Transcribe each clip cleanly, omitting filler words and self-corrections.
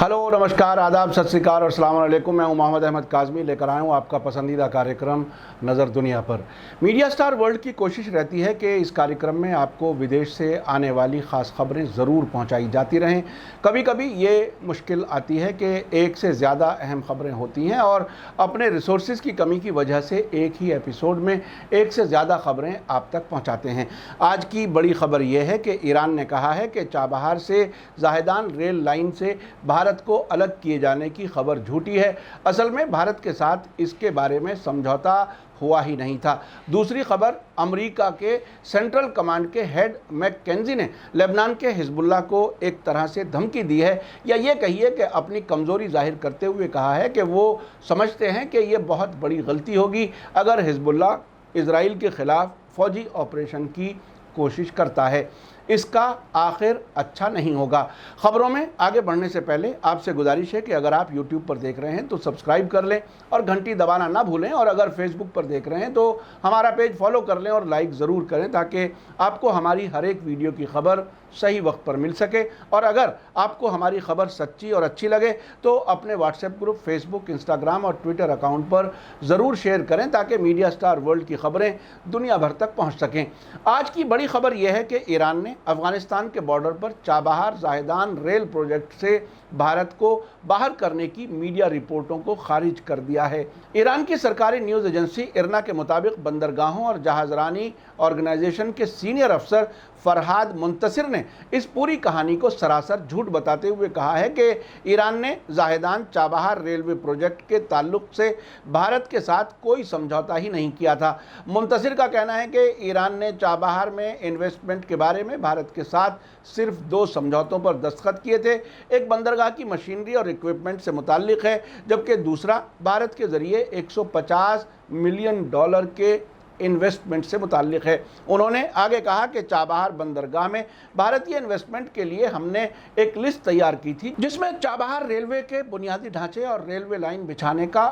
Hello, नमस्कार, आदाब, सत श्री अकाल और अस्सलाम वालेकुम। मैं हूं मोहम्मद अहमद काज़मी, लेकर आया हूं आपका पसंदीदा कार्यक्रम नज़र दुनिया पर। मीडिया स्टार वर्ल्ड की कोशिश रहती है कि इस कार्यक्रम में आपको विदेश से आने वाली ख़ास खबरें ज़रूर पहुंचाई जाती रहें। कभी कभी ये मुश्किल आती है कि एक से ज़्यादा अहम खबरें होती हैं और अपने रिसोर्सेज की कमी की वजह से एक ही एपिसोड में एक से ज़्यादा खबरें आप तक पहुँचाते हैं। आज की बड़ी खबर यह है कि ईरान ने कहा है कि चाबहार से जाहिदान रेल लाइन से भारत को अलग किए जाने की खबर झूठी है। असल में भारत के साथ इसके बारे में समझौता हुआ ही नहीं था। दूसरी खबर, अमेरिका के सेंट्रल कमांड के हेड मैकेंजी ने लेबनान के हिजबुल्लाह को एक तरह से धमकी दी है, या ये कहिए कि अपनी कमज़ोरी जाहिर करते हुए कहा है कि वो समझते हैं कि ये बहुत बड़ी गलती होगी अगर हिजबुल्लाह इजराइल के ख़िलाफ़ फ़ौजी ऑपरेशन की कोशिश करता है। इसका आखिर अच्छा नहीं होगा। खबरों में आगे बढ़ने से पहले आपसे गुजारिश है कि अगर आप YouTube पर देख रहे हैं तो सब्सक्राइब कर लें और घंटी दबाना ना भूलें, और अगर Facebook पर देख रहे हैं तो हमारा पेज फॉलो कर लें और लाइक ज़रूर करें ताकि आपको हमारी हर एक वीडियो की खबर सही वक्त पर मिल सके। और अगर आपको हमारी खबर सच्ची और अच्छी लगे तो अपने व्हाट्सएप ग्रुप, फेसबुक, इंस्टाग्राम और ट्विटर अकाउंट पर ज़रूर शेयर करें ताकि मीडिया स्टार वर्ल्ड की खबरें दुनिया भर तक पहुंच सकें। आज की बड़ी खबर यह है कि ईरान ने अफगानिस्तान के बॉर्डर पर चाबहार जाहिदान रेल प्रोजेक्ट से भारत को बाहर करने की मीडिया रिपोर्टों को खारिज कर दिया है। ईरान की सरकारी न्यूज़ एजेंसी इरना के मुताबिक बंदरगाहों और जहाजरानी ऑर्गेनाइजेशन के सीनियर अफसर फरहाद मुंतसिर ने इस पूरी कहानी को सरासर झूठ बताते हुए कहा है कि ईरान ने जाहिदान चाबहार रेलवे प्रोजेक्ट के ताल्लुक से भारत के साथ कोई समझौता ही नहीं किया था। मुंतसिर का कहना है कि ईरान ने चाबहार में इन्वेस्टमेंट के बारे में भारत के साथ सिर्फ 2 समझौतों पर दस्तखत किए थे। एक बंदरगाह की मशीनरी और इक्विपमेंट से मुताल्लिक है, जबकि दूसरा भारत के ज़रिए $150 मिलियन के इन्वेस्टमेंट से मुताल्लिक है। उन्होंने आगे कहा कि चाबहार बंदरगाह में भारतीय इन्वेस्टमेंट के लिए हमने एक लिस्ट तैयार की थी जिसमें चाबहार रेलवे के बुनियादी ढांचे और रेलवे लाइन बिछाने का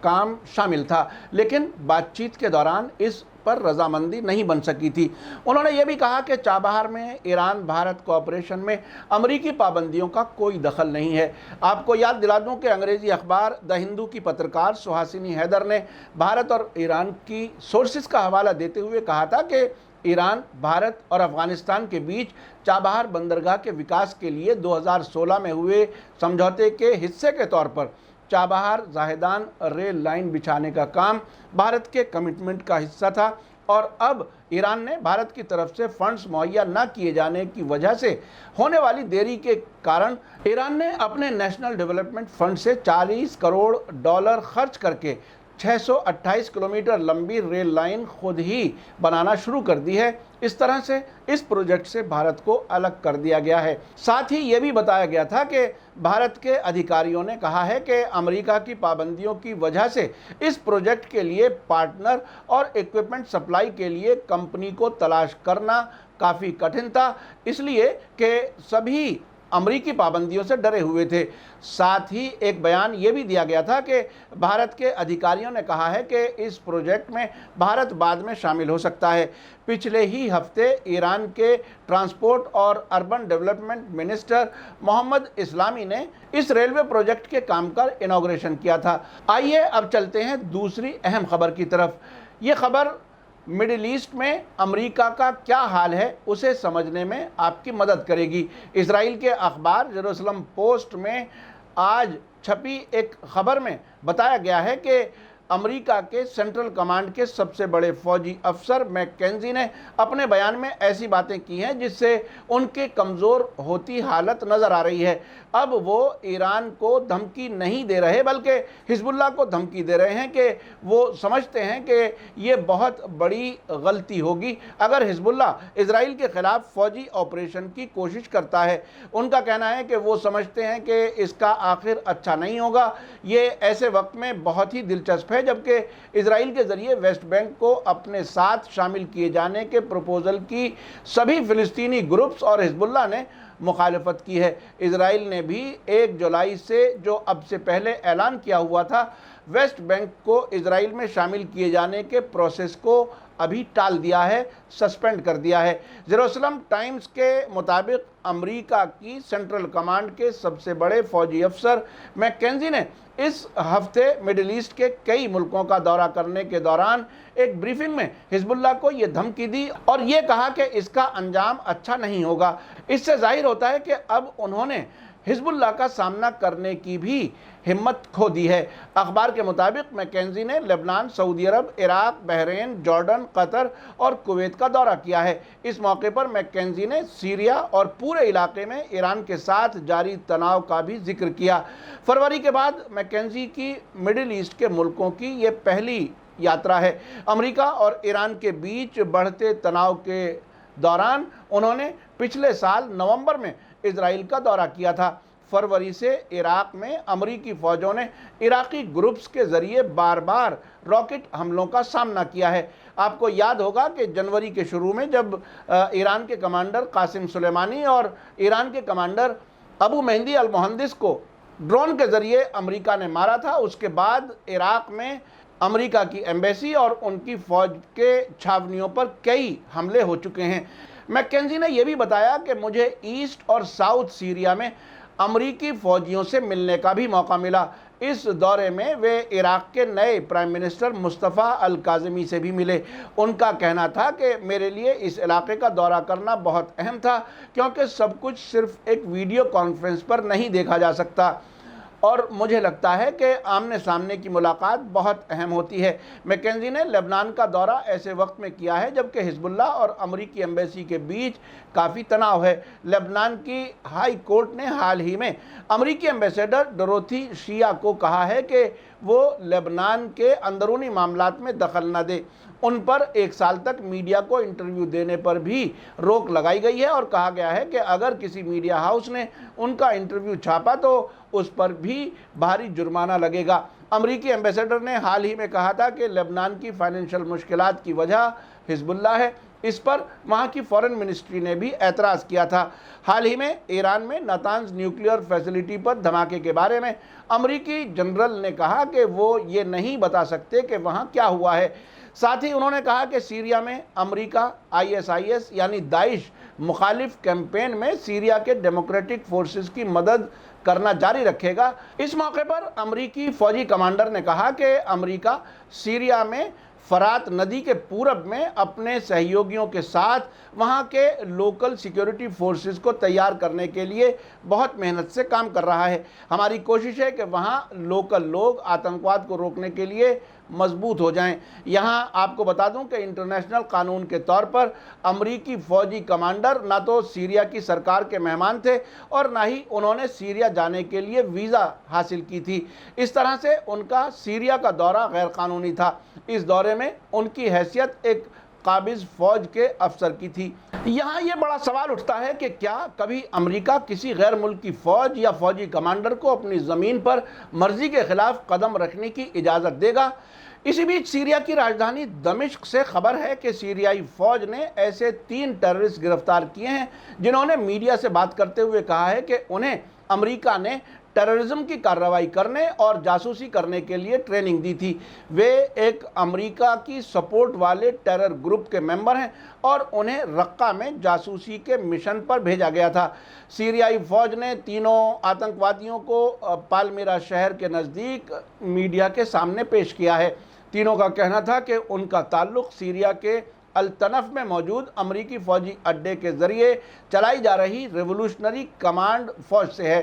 काम शामिल था, लेकिन बातचीत के दौरान इस पर रजामंदी नहीं बन सकी थी। उन्होंने ये भी कहा कि चाबहार में ईरान भारत कोऑपरेशन में अमरीकी पाबंदियों का कोई दखल नहीं है। आपको याद दिला दूं कि अंग्रेजी अखबार द हिंदू की पत्रकार सुहासिनी हैदर ने भारत और ईरान की सोर्सेस का हवाला देते हुए कहा था कि ईरान, भारत और अफगानिस्तान के बीच चाबहार बंदरगाह के विकास के लिए 2016 में हुए समझौते के हिस्से के तौर पर चाबहार जाहिदान रेल लाइन बिछाने का काम भारत के कमिटमेंट का हिस्सा था, और अब ईरान ने भारत की तरफ से फंड्स मुहैया न किए जाने की वजह से होने वाली देरी के कारण ईरान ने अपने नेशनल डेवलपमेंट फंड से $40 करोड़ खर्च करके 628 किलोमीटर लंबी रेल लाइन खुद ही बनाना शुरू कर दी है। इस तरह से इस प्रोजेक्ट से भारत को अलग कर दिया गया है। साथ ही ये भी बताया गया था कि भारत के अधिकारियों ने कहा है कि अमेरिका की पाबंदियों की वजह से इस प्रोजेक्ट के लिए पार्टनर और इक्विपमेंट सप्लाई के लिए कंपनी को तलाश करना काफ़ी कठिन था, इसलिए कि सभी अमरीकी पाबंदियों से डरे हुए थे। साथ ही एक बयान ये भी दिया गया था कि भारत के अधिकारियों ने कहा है कि इस प्रोजेक्ट में भारत बाद में शामिल हो सकता है। पिछले ही हफ्ते ईरान के ट्रांसपोर्ट और अर्बन डेवलपमेंट मिनिस्टर मोहम्मद इस्लामी ने इस रेलवे प्रोजेक्ट के काम का इनॉग्रेशन किया था। आइए अब चलते हैं दूसरी अहम खबर की तरफ। ये खबर मिडिल ईस्ट में अमेरिका का क्या हाल है उसे समझने में आपकी मदद करेगी। इजराइल के अखबार जेरूसलम पोस्ट में आज छपी एक खबर में बताया गया है कि अमेरिका के सेंट्रल कमांड के सबसे बड़े फौजी अफसर मैकेंजी ने अपने बयान में ऐसी बातें की हैं जिससे उनके कमज़ोर होती हालत नज़र आ रही है। अब वो ईरान को धमकी नहीं दे रहे बल्कि हिजबुल्लाह को धमकी दे रहे हैं कि वो समझते हैं कि ये बहुत बड़ी गलती होगी अगर हिजबुल्लाह इजराइल के ख़िलाफ़ फ़ौजी ऑपरेशन की कोशिश करता है। उनका कहना है कि वो समझते हैं कि इसका आखिर अच्छा नहीं होगा। ये ऐसे वक्त में बहुत ही दिलचस्प है जबकि इजराइल के ज़रिए वेस्ट बैंक को अपने साथ शामिल किए जाने के प्रपोज़ल की सभी फ़िलिस्तीनी ग्रुप्स और हिजबुल्लाह ने मुखालफत की है। इजराइल ने भी 1 जुलाई से जो अब से पहले ऐलान किया हुआ था वेस्ट बैंक को इजराइल में शामिल किए जाने के प्रोसेस को अभी टाल दिया है, सस्पेंड कर दिया है। जेरूसलम टाइम्स के मुताबिक अमेरिका की सेंट्रल कमांड के सबसे बड़े फौजी अफसर मैकेंजी ने इस हफ्ते मिडिल ईस्ट के कई मुल्कों का दौरा करने के दौरान एक ब्रीफिंग में हिजबुल्लाह को यह धमकी दी और ये कहा कि इसका अंजाम अच्छा नहीं होगा। इससे जाहिर होता है कि अब उन्होंने हिजबुल्लाह का सामना करने की भी हिम्मत खो दी है। अखबार के मुताबिक मैकेंजी ने लेबनान, सऊदी अरब, इराक, बहरीन, जॉर्डन, कतर और कुवैत का दौरा किया है। इस मौके पर मैकेंजी ने सीरिया और पूरे इलाके में ईरान के साथ जारी तनाव का भी जिक्र किया। फरवरी के बाद मैकेंजी की मिडिल ईस्ट के मुल्कों की ये पहली यात्रा है। अमेरिका और ईरान के बीच बढ़ते तनाव के दौरान उन्होंने पिछले साल नवंबर में इजराइल का दौरा किया था। फरवरी से इराक में अमरीकी फौजों ने इराकी ग्रुप्स के जरिए बार बार रॉकेट हमलों का सामना किया है। आपको याद होगा कि जनवरी के शुरू में जब ईरान के कमांडर कासिम सुलेमानी और ईरान के कमांडर अबू मेहदी अल मुहंदिस को ड्रोन के जरिए अमेरिका ने मारा था, उसके बाद इराक में अमेरिका की एम्बेसी और उनकी फौज के छावनियों पर कई हमले हो चुके हैं। मैकेंजी ने यह भी बताया कि मुझे ईस्ट और साउथ सीरिया में अमरीकी फौजियों से मिलने का भी मौका मिला। इस दौरे में वे इराक के नए प्राइम मिनिस्टर मुस्तफ़ा अल काज़मी से भी मिले। उनका कहना था कि मेरे लिए इस इलाके का दौरा करना बहुत अहम था, क्योंकि सब कुछ सिर्फ एक वीडियो कॉन्फ्रेंस पर नहीं देखा जा सकता और मुझे लगता है कि आमने सामने की मुलाकात बहुत अहम होती है। मैकेंजी ने लेबनान का दौरा ऐसे वक्त में किया है जबकि हिजबुल्लाह और अमरीकी एम्बेसी के बीच काफ़ी तनाव है। लेबनान की हाई कोर्ट ने हाल ही में अमरीकी एम्बेसडर डोरोथी शिया को कहा है कि वो लेबनान के अंदरूनी मामलात में दखल न दे। उन पर 1 साल तक मीडिया को इंटरव्यू देने पर भी रोक लगाई गई है और कहा गया है कि अगर किसी मीडिया हाउस ने उनका इंटरव्यू छापा तो उस पर भी भारी जुर्माना लगेगा। अमरीकी एम्बेसडर ने हाल ही में कहा था कि लेबनान की फाइनेंशियल मुश्किलात की वजह हिजबुल्लाह है। इस पर वहाँ की फॉरेन मिनिस्ट्री ने भी एतराज़ किया था। हाल ही में ईरान में नातांज न्यूक्लियर फैसिलिटी पर धमाके के बारे में अमरीकी जनरल ने कहा कि वो ये नहीं बता सकते कि वहाँ क्या हुआ है। साथ ही उन्होंने कहा कि सीरिया में अमेरिका ISIS यानी दाइश मुखालिफ कैंपेन में सीरिया के डेमोक्रेटिक फोर्सेस की मदद करना जारी रखेगा। इस मौके पर अमरीकी फौजी कमांडर ने कहा कि अमेरिका सीरिया में फरात नदी के पूरब में अपने सहयोगियों के साथ वहां के लोकल सिक्योरिटी फोर्सेस को तैयार करने के लिए बहुत मेहनत से काम कर रहा है। हमारी कोशिश है कि वहां लोकल लोग आतंकवाद को रोकने के लिए मजबूत हो जाएं। यहां आपको बता दूं कि इंटरनेशनल कानून के तौर पर अमरीकी फौजी कमांडर ना तो सीरिया की सरकार के मेहमान थे और ना ही उन्होंने सीरिया जाने के लिए वीज़ा हासिल की थी। इस तरह से उनका सीरिया का दौरा गैर कानूनी था। इस दौरे में उनकी हैसियत एक काबिज फौज के अफसर की थी। यहाँ ये बड़ा सवाल उठता है कि क्या कभी अमेरिका किसी गैर मुल्की फ़ौज या फौजी कमांडर को अपनी ज़मीन पर मर्जी के खिलाफ कदम रखने की इजाज़त देगा। इसी बीच सीरिया की राजधानी दमिश्क से खबर है कि सीरियाई फ़ौज ने ऐसे 3 टेररिस्ट गिरफ्तार किए हैं जिन्होंने मीडिया से बात करते हुए कहा है कि उन्हें अमेरिका ने टेररिज्म की कार्रवाई करने और जासूसी करने के लिए ट्रेनिंग दी थी। वे एक अमेरिका की सपोर्ट वाले टेरर ग्रुप के मेंबर हैं और उन्हें रक्का में जासूसी के मिशन पर भेजा गया था। सीरियाई फौज ने तीनों आतंकवादियों को पालमिरा शहर के नज़दीक मीडिया के सामने पेश किया है। तीनों का कहना था कि उनका ताल्लुक़ सीरिया के अल तनफ में मौजूद अमरीकी फ़ौजी अड्डे के ज़रिए चलाई जा रही रेवोल्यूशनरी कमांड फ़ौज से है।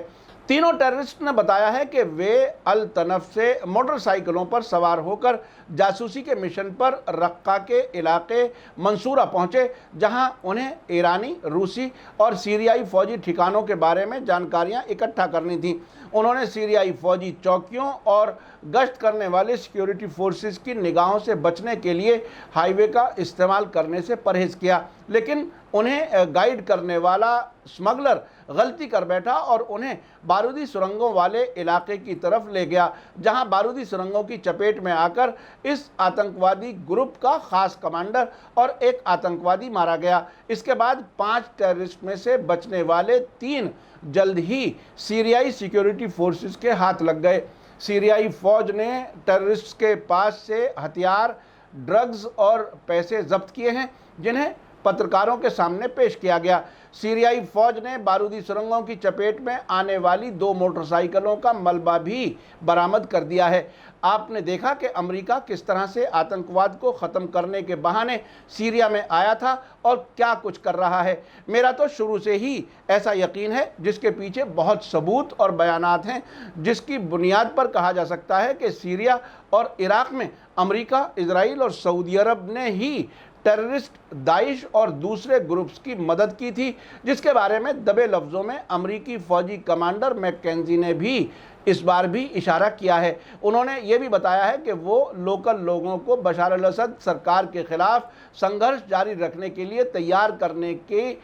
तीनों टेररिस्ट ने बताया है कि वे अल तनफ से मोटरसाइकिलों पर सवार होकर जासूसी के मिशन पर रक्का के इलाके मंसूरा पहुंचे, जहां उन्हें ईरानी, रूसी और सीरियाई फौजी ठिकानों के बारे में जानकारियां इकट्ठा करनी थी। उन्होंने सीरियाई फौजी चौकियों और गश्त करने वाले सिक्योरिटी फोर्सेस की निगाहों से बचने के लिए हाईवे का इस्तेमाल करने से परहेज़ किया, लेकिन उन्हें गाइड करने वाला स्मगलर गलती कर बैठा और उन्हें बारूदी सुरंगों वाले इलाके की तरफ ले गया, जहां बारूदी सुरंगों की चपेट में आकर इस आतंकवादी ग्रुप का खास कमांडर और एक आतंकवादी मारा गया। इसके बाद 5 टेररिस्ट में से बचने वाले 3 जल्द ही सीरियाई सिक्योरिटी फोर्सेस के हाथ लग गए। सीरियाई फौज ने टेररिस्ट के पास से हथियार, ड्रग्स और पैसे जब्त किए हैं, जिन्हें पत्रकारों के सामने पेश किया गया। सीरियाई फौज ने बारूदी सुरंगों की चपेट में आने वाली 2 मोटरसाइकिलों का मलबा भी बरामद कर दिया है। आपने देखा कि अमेरिका किस तरह से आतंकवाद को ख़त्म करने के बहाने सीरिया में आया था और क्या कुछ कर रहा है। मेरा तो शुरू से ही ऐसा यकीन है, जिसके पीछे बहुत सबूत और बयानात हैं, जिसकी बुनियाद पर कहा जा सकता है कि सीरिया और इराक़ में अमेरिका, इजराइल और सऊदी अरब ने ही टेररिस्ट दाइश और दूसरे ग्रुप्स की मदद की थी, जिसके बारे में दबे लफ्ज़ों में अमरीकी फ़ौजी कमांडर मैकेंजी ने भी इस बार भी इशारा किया है। उन्होंने ये भी बताया है कि वो लोकल लोगों को बशार अल-असद सरकार के ख़िलाफ़ संघर्ष जारी रखने के लिए तैयार करने की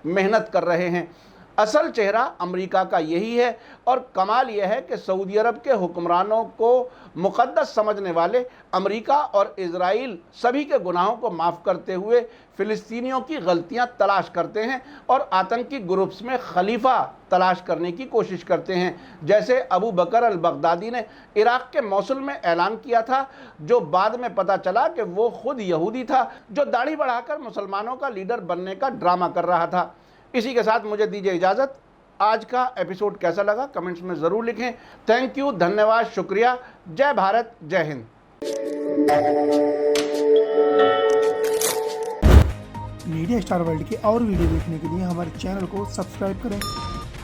मेहनत कर रहे हैं। असल चेहरा अमेरिका का यही है और कमाल यह है कि सऊदी अरब के हुक्मरानों को मुक़द्दस समझने वाले अमेरिका और इजराइल सभी के गुनाहों को माफ़ करते हुए फ़िलिस्तीनियों की गलतियां तलाश करते हैं और आतंकी ग्रुप्स में खलीफा तलाश करने की कोशिश करते हैं, जैसे अबू बकर अल बगदादी ने इराक़ के मौसुल में ऐलान किया था, जो बाद में पता चला कि वो खुद यहूदी था, जो दाढ़ी बढ़ाकर मुसलमानों का लीडर बनने का ड्रामा कर रहा था। इसी के साथ मुझे दीजिए इजाज़त। आज का एपिसोड कैसा लगा कमेंट्स में ज़रूर लिखें। थैंक यू, धन्यवाद, शुक्रिया। जय भारत, जय हिंद। मीडिया स्टार वर्ल्ड के और वीडियो देखने के लिए हमारे चैनल को सब्सक्राइब करें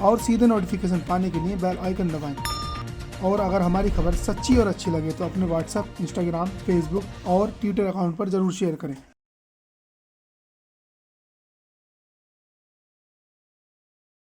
और सीधे नोटिफिकेशन पाने के लिए बेल आइकन दबाएं। और अगर हमारी खबर सच्ची और अच्छी लगे तो अपने व्हाट्सएप, इंस्टाग्राम, फेसबुक और ट्विटर अकाउंट पर ज़रूर शेयर करें।